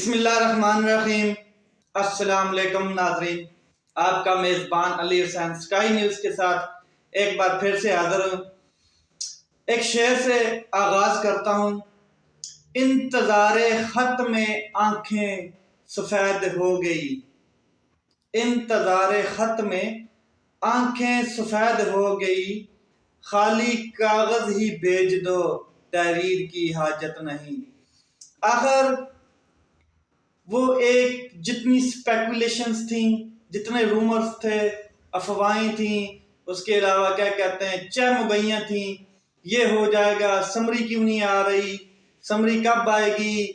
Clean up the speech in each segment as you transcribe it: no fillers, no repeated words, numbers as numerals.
بسم اللہ الرحمن الرحیم۔ السلام علیکم ناظرین، آپ کا میزبان علی حسین اسکائی نیوز کے ساتھ ایک بار پھر سے حاضر ہوں۔ ایک شعر سے آغاز کرتا ہوں۔ انتظار خط میں آنکھیں سفید ہو گئی، انتظار خط میں آنکھیں سفید ہو گئی، خالی کاغذ ہی بھیج دو تحریر کی حاجت نہیں۔ آخر وہ ایک جتنی سپیکولیشنز تھیں، جتنے رومرز تھے، افواہیں تھیں، اس کے علاوہ کیا کہتے ہیں چہمگئیاں تھیں، یہ ہو جائے گا، سمری کیوں نہیں آ رہی، سمری کب آئے گی،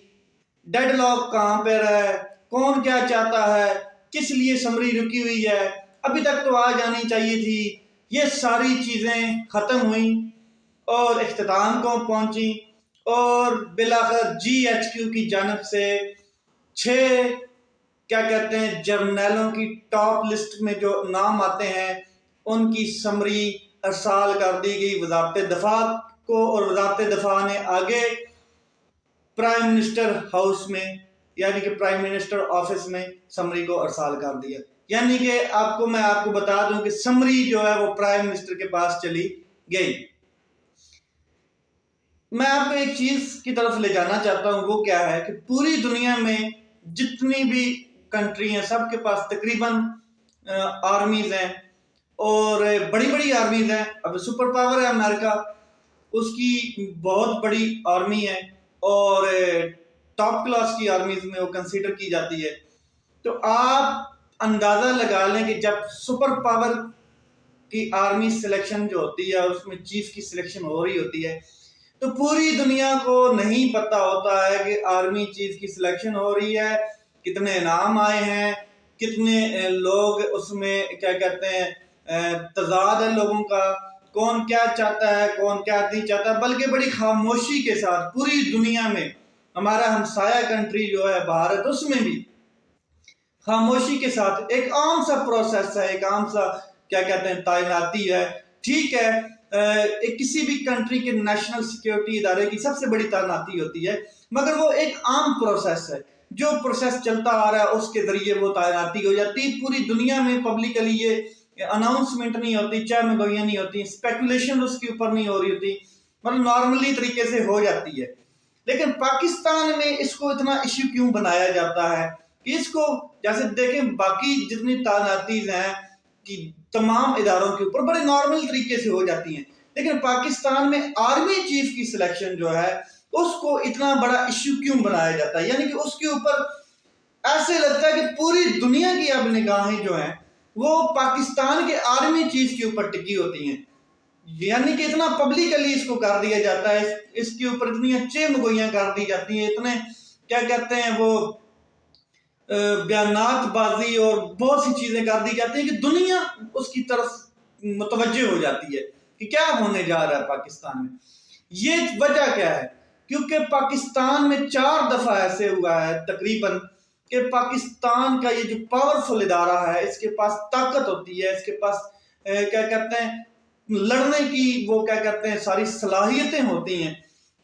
ڈیڈ لاک کہاں پہ ہے، کون کیا چاہتا ہے، کس لیے سمری رکی ہوئی ہے، ابھی تک تو آ جانی چاہیے تھی۔ یہ ساری چیزیں ختم ہوئیں اور اختتام کو پہنچی، اور بالآخر جی ایچ کیو کی جانب سے 6 کیا کہتے ہیں جرنیلوں کی ٹاپ لسٹ میں جو نام آتے ہیں ان کی سمری ارسال کر دی گئی وزارت دفاع کو، اور وزارت دفاع نے آگے پرائم منسٹر ہاؤس میں یعنی کہ پرائم منسٹر آفس میں سمری کو ارسال کر دیا۔ یعنی کہ میں آپ کو بتا دوں کہ سمری جو ہے وہ پرائم منسٹر کے پاس چلی گئی۔ میں آپ کو ایک چیز کی طرف لے جانا چاہتا ہوں، وہ کیا ہے کہ پوری دنیا میں جتنی بھی کنٹری ہیں سب کے پاس تقریباً آرمیز ہیں، اور بڑی بڑی آرمیز ہیں۔ اب سپر پاور ہے امریکہ، اس کی بہت بڑی آرمی ہے، اور ٹاپ کلاس کی آرمیز میں وہ کنسیڈر کی جاتی ہے۔ تو آپ اندازہ لگا لیں کہ جب سپر پاور کی آرمی سلیکشن جو ہوتی ہے، اس میں چیف کی سلیکشن ہو رہی ہوتی ہے، تو پوری دنیا کو نہیں پتا ہوتا ہے کہ آرمی چیف کی سلیکشن ہو رہی ہے، کتنے نام آئے ہیں، کتنے لوگ اس میں کیا کہتے ہیں تضاد ہے لوگوں کا، کون کیا چاہتا ہے کون کیا نہیں چاہتا، بلکہ بڑی خاموشی کے ساتھ پوری دنیا میں ہمارا ہمسایہ کنٹری جو ہے بھارت، اس میں بھی خاموشی کے ساتھ ایک عام سا پروسیس ہے، ایک عام سا کیا کہتے ہیں تعیناتی ہے۔ ٹھیک ہے، کسی بھی کنٹری کے نیشنل سیکیورٹی ادارے کی سب سے بڑی تعیناتی ہوتی ہے، مگر وہ ایک عام پروسیس ہے، جو پروسیس چلتا آ رہا ہے اس کے ذریعے وہ تعیناتی ہو جاتی۔ پوری دنیا میں پبلکلی یہ اناؤنسمنٹ نہیں ہوتی، چہمگوئیاں نہیں ہوتی، اسپیکولیشن اس کے اوپر نہیں ہو رہی ہوتی، مطلب نارملی طریقے سے ہو جاتی ہے۔ لیکن پاکستان میں اس کو اتنا ایشو کیوں بنایا جاتا ہے کہ اس کو جیسے دیکھیں باقی جتنی تعیناتیز ہیں کہ تمام اداروں کے اوپر بڑے نارمل طریقے سے ہو جاتی ہیں، لیکن پاکستان میں آرمی چیف کی سلیکشن جو ہے اس کو اتنا بڑا ایشو کیوں بنایا جاتا ہے؟ یعنی کہ اس کے اوپر ایسے لگتا ہے کہ پوری دنیا کی اب نگاہیں جو ہیں وہ پاکستان کے آرمی چیف کے اوپر ٹکی ہوتی ہیں، یعنی کہ اتنا پبلکلی اس کو کر دیا جاتا ہے، اس کے اوپر اتنی چہمگوئیاں کر دی جاتی ہیں، اتنے کیا کہتے ہیں وہ بیانات بازی اور بہت سی چیزیں کر دی جاتی ہیں کہ دنیا اس کی طرف متوجہ ہو جاتی ہے کہ کیا ہونے جا رہا ہے پاکستان میں۔ یہ وجہ کیا ہے؟ کیونکہ پاکستان میں 4 دفعہ ایسے ہوا ہے تقریباً کہ پاکستان کا یہ جو پاورفل ادارہ ہے، اس کے پاس طاقت ہوتی ہے، اس کے پاس کیا کہتے ہیں لڑنے کی وہ کیا کہتے ہیں ساری صلاحیتیں ہوتی ہیں،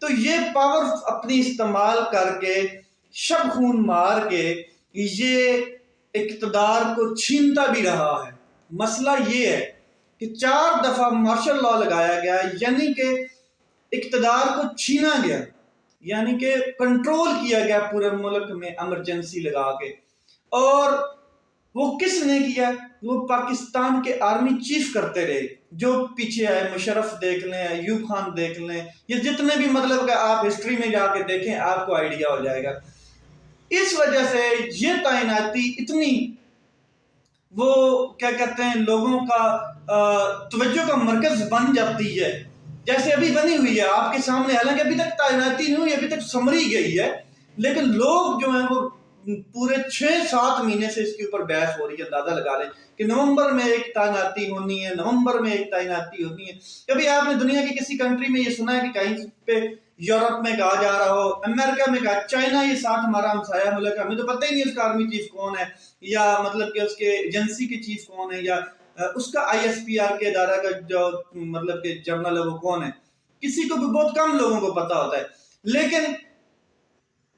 تو یہ پاور اپنی استعمال کر کے شب خون مار کے یہ اقتدار کو چھینتا بھی رہا ہے۔ مسئلہ یہ ہے کہ 4 دفعہ مارشل لا لگایا گیا، یعنی کہ اقتدار کو چھینا گیا، یعنی کہ کنٹرول کیا گیا پورے ملک میں ایمرجنسی لگا کے۔ اور وہ کس نے کیا؟ وہ پاکستان کے آرمی چیف کرتے رہے، جو پیچھے آئے، مشرف دیکھ لیں، ایوب خان دیکھ لیں، یہ جتنے بھی مطلب کہ آپ ہسٹری میں جا کے دیکھیں آپ کو آئیڈیا ہو جائے گا۔ اس وجہ سے یہ تعیناتی اتنی وہ کیا کہتے ہیں لوگوں کا توجہ کا مرکز بن جاتی ہے، جیسے ابھی بنی ہوئی ہے آپ کے سامنے، حالانکہ ابھی تک تعیناتی نہیں ہوئی، ابھی تک سمری گئی ہے، لیکن لوگ جو ہیں وہ پورے 6-7 مہینے سے اس کے اوپر بحث ہو رہی ہے۔ اندازہ لگا لیں کہ نومبر میں ایک تعیناتی ہونی ہے، نومبر میں ایک تعیناتی ہونی ہے۔ کبھی آپ نے دنیا کی کسی کنٹری میں یہ سنا ہے کہ کہیں پہ یورپ میں کہا جا رہا ہو، امریکہ میں کہا، چائنا یہ ساتھ ہمارا ہمسایہ ملک ہے، ہمیں تو پتہ ہی نہیں اس کا آرمی چیف کون ہے، یا مطلب کہ اس کے ایجنسی کے چیف کون ہے، یا اس کا آئی ایس پی آر کے ادارہ کا جو مطلب کہ جنرل ہے وہ کون ہے، کسی کو بھی بہت کم لوگوں کو پتا ہوتا ہے۔ لیکن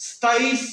27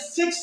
6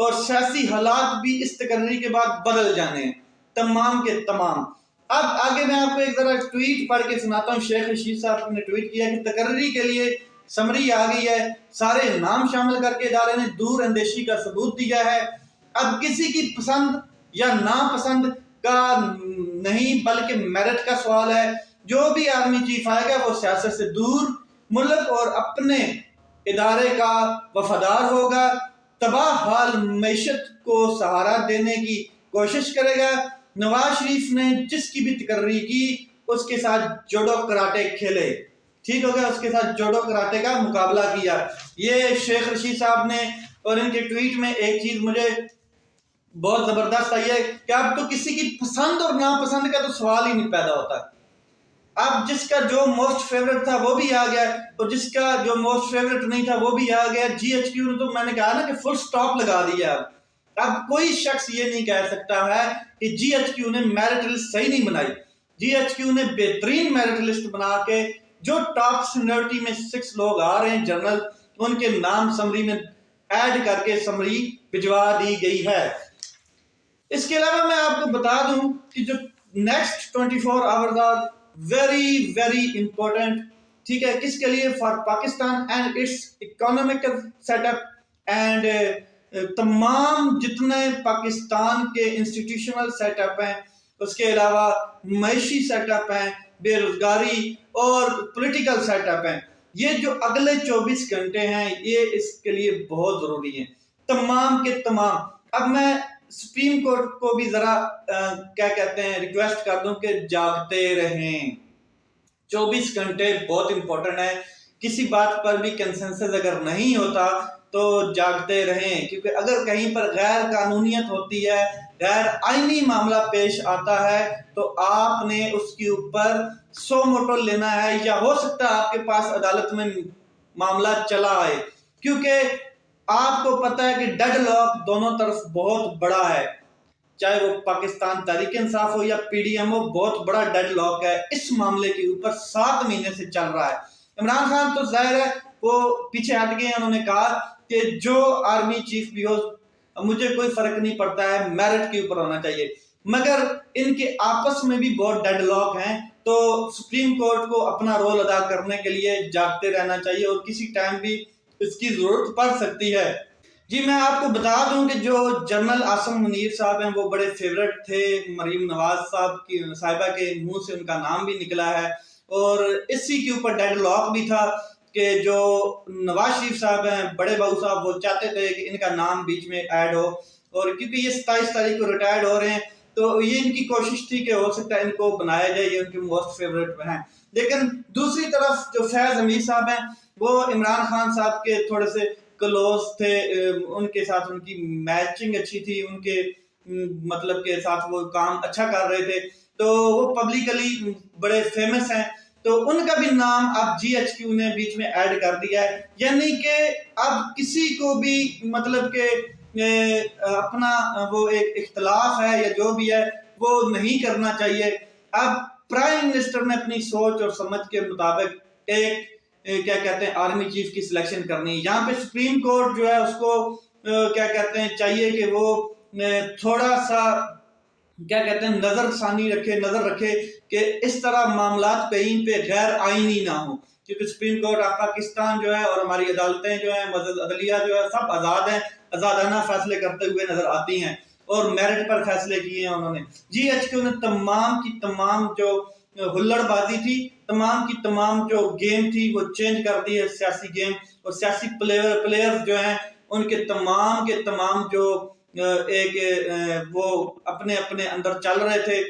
اور سیاسی حالات بھی اس تقرری کے بعد بدل جانے ہیں تمام کے تمام۔ اب آگے میں آپ کو ایک ذرا ٹویٹ پڑھ کے سناتا ہوں۔ شیخ رشید صاحب نے ٹویٹ کیا کہ تقرری کے لیے سمری آ گئی ہے، سارے نام شامل کر کے ادارے نے دور اندیشی کا ثبوت دیا ہے۔ اب کسی کی پسند یا ناپسند کا نہیں بلکہ میرٹ کا سوال ہے۔ جو بھی آرمی چیف آئے گا وہ سیاست سے دور، ملک اور اپنے ادارے کا وفادار ہوگا، تباہ حال معیشت کو سہارا دینے کی کوشش کرے گا۔ نواز شریف نے جس کی بھی تقرری کی اس کے ساتھ جوڈو کراٹے کھیلے، ٹھیک ہو گیا، اس کے ساتھ جوڈو کراٹے کا مقابلہ کیا۔ یہ شیخ رشید صاحب نے، اور ان کے ٹویٹ میں ایک چیز مجھے بہت زبردست آئی ہے کہ اب تو کسی کی پسند اور ناپسند کا تو سوال ہی نہیں پیدا ہوتا۔ اب جس کا جو موسٹ فیوریٹ تھا وہ بھی آ گیا، اور جس کا جو موسٹ فیوریٹ نہیں تھا وہ بھی آ گیا۔ جی ایچ کیو نے تو میں نے کہا نا کہ فل سٹاپ لگا دیا۔ اب کوئی شخص یہ نہیں کہہ سکتا ہے کہ جی ایچ کیو نے میرٹ لسٹ صحیح نہیں بنائی۔ جی ایچ کیو نے بہترین میرٹ لسٹ بنا کے جو ٹاپ سینیورٹی میں 6 لوگ آ رہے ہیں جنرل، ان کے نام سمری میں ایڈ کر کے سمری بھجوا دی گئی ہے۔ اس کے علاوہ میں آپ کو بتا دوں کہ جو next 24 hours are very very important, ٹھیک ہے، کس کے لیے؟ For Pakistan and its economical set up and تمام جتنے پاکستان کے انسٹیٹیوشنل سیٹ اپ ہیں، اس کے علاوہ معاشی سیٹ اپ ہیں، بے روزگاری اور پولیٹیکل سیٹ اپ ہیں، یہ جو اگلے 24 گھنٹے ہیں یہ اس کے لیے بہت ضروری ہیں تمام کے تمام۔ اب میں سپریم کورٹ کو بھی ذرا کیا کہتے ہیں ریکویسٹ کر دوں کہ جاگتے رہیں۔ 24 گھنٹے بہت امپورٹنٹ ہے، کسی بات پر بھی کنسنسس اگر نہیں ہوتا تو جاگتے رہیں، کیونکہ اگر کہیں پر غیر قانونیت ہوتی ہے، غیر آئینی معاملہ پیش آتا ہے تو آپ نے اس کے اوپر سو موٹو لینا ہے، یا ہو سکتا ہے آپ کے پاس عدالت میں معاملہ چلا آئے، کیونکہ آپ کو پتہ ہے کہ ڈیڈ لاک دونوں طرف بہت بڑا ہے، چاہے وہ پاکستان تحریک انصاف ہو یا پی ڈی ایم ہو، بہت بڑا ڈیڈ لاک ہے اس معاملے کے اوپر، 7 مہینے سے چل رہا ہے۔ عمران خان تو ظاہر ہے وہ پیچھے ہٹ گئے ہیں، انہوں نے کہا کہ جو آرمی چیف بھی ہو مجھے کوئی فرق نہیں پڑتا ہے، میرٹ کے اوپر ہونا چاہیے، مگر ان کے آپس میں بھی بہت ڈیڈ لاک ہیں، تو سپریم کورٹ کو اپنا رول ادا کرنے کے لیے جاگتے رہنا چاہیے، اور کسی ٹائم بھی اس کی ضرورت پڑ سکتی ہے۔ جی میں آپ کو بتا دوں کہ جو جنرل عاصم منیر صاحب ہیں وہ بڑے فیورٹ تھے مریم نواز صاحبہ کے منہ سے، ان کا نام بھی نکلا ہے، اور اسی کے اوپر ڈیڈ لاک بھی تھا کہ جو نواز شریف صاحب ہیں، بڑے بہو صاحب، وہ چاہتے تھے کہ ان کا نام بیچ میں ایڈ ہو، اور کیونکہ یہ 27 تاریخ کو ریٹائرڈ ہو رہے ہیں تو یہ ان کی کوشش تھی کہ ہو سکتا ہے ان کو بنایا جائے، یہ ان کے موسٹ فیوریٹ ہیں۔ لیکن دوسری طرف جو فیض حمید صاحب ہیں وہ عمران خان صاحب کے تھوڑے سے کلوز تھے، ان کے ساتھ ان کی میچنگ اچھی تھی، ان کے مطلب کے ساتھ وہ کام اچھا کر رہے تھے، تو وہ پبلکلی بڑے فیمس ہیں، تو ان کا بھی نام اب جی ایچ کیو نے بیچ میں ایڈ کر دیا ہے، یعنی کہ اب کسی کو بھی مطلب کہ اپنا وہ ایک اختلاف ہے یا جو بھی ہے وہ نہیں کرنا چاہیے۔ اب پرائم منسٹر نے اپنی سوچ اور سمجھ کے مطابق ایک کیا کہتے ہیں آرمی چیف کی سلیکشن کرنی ہے۔ یہاں پہ سپریم کورٹ جو ہے اس کو کیا کہتے ہیں چاہیے کہ وہ تھوڑا سا کیا کہتے ہیں نظر رکھے کہ اس طرح معاملات کہیں پہ غیر آئینی نہ ہوں، کیونکہ سپریم کورٹ آف پاکستان جو ہے اور ہماری عدالتیں جو ہیں، عدلیہ جو ہے، سب آزاد ہیں، آزادانہ فیصلے کرتے ہوئے نظر آتی ہیں، اور میرٹ پر فیصلے کیے ہیں انہوں نے۔ جی ایچ کیو نے تمام کی تمام جو ہلڑ بازی تھی، تمام کی تمام جو گیم تھی وہ چینج کر دی ہے، سیاسی گیم، اور سیاسی پلیئرز جو ہیں ان کے تمام جو ایک وہ اپنے اندر چل رہے تھے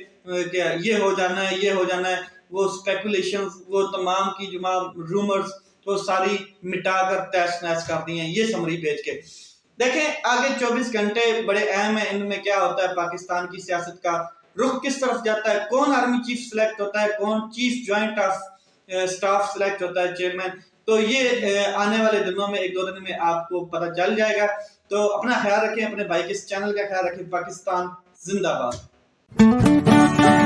کہ یہ ہو جانا ہے، وہ سپیکولیشنز، وہ تمام کی جمع رومرز، وہ ساری مٹا کر تیس نیس کر دی ہیں یہ سمری بھیج کے۔ دیکھیں آگے 24 گھنٹے بڑے اہم ہیں، ان میں کیا ہوتا ہے، پاکستان کی سیاست کا رخ کس طرف جاتا ہے، کون آرمی چیف سلیکٹ ہوتا ہے، کون chief joint of staff select ہوتا ہے، چیئرمین، تو یہ آنے والے دنوں میں 1-2 دن میں آپ کو پتہ چل جائے گا۔ تو اپنا خیال رکھیں، اپنے بھائی کے اس چینل کا خیال رکھیں۔ پاکستان زندہ باد۔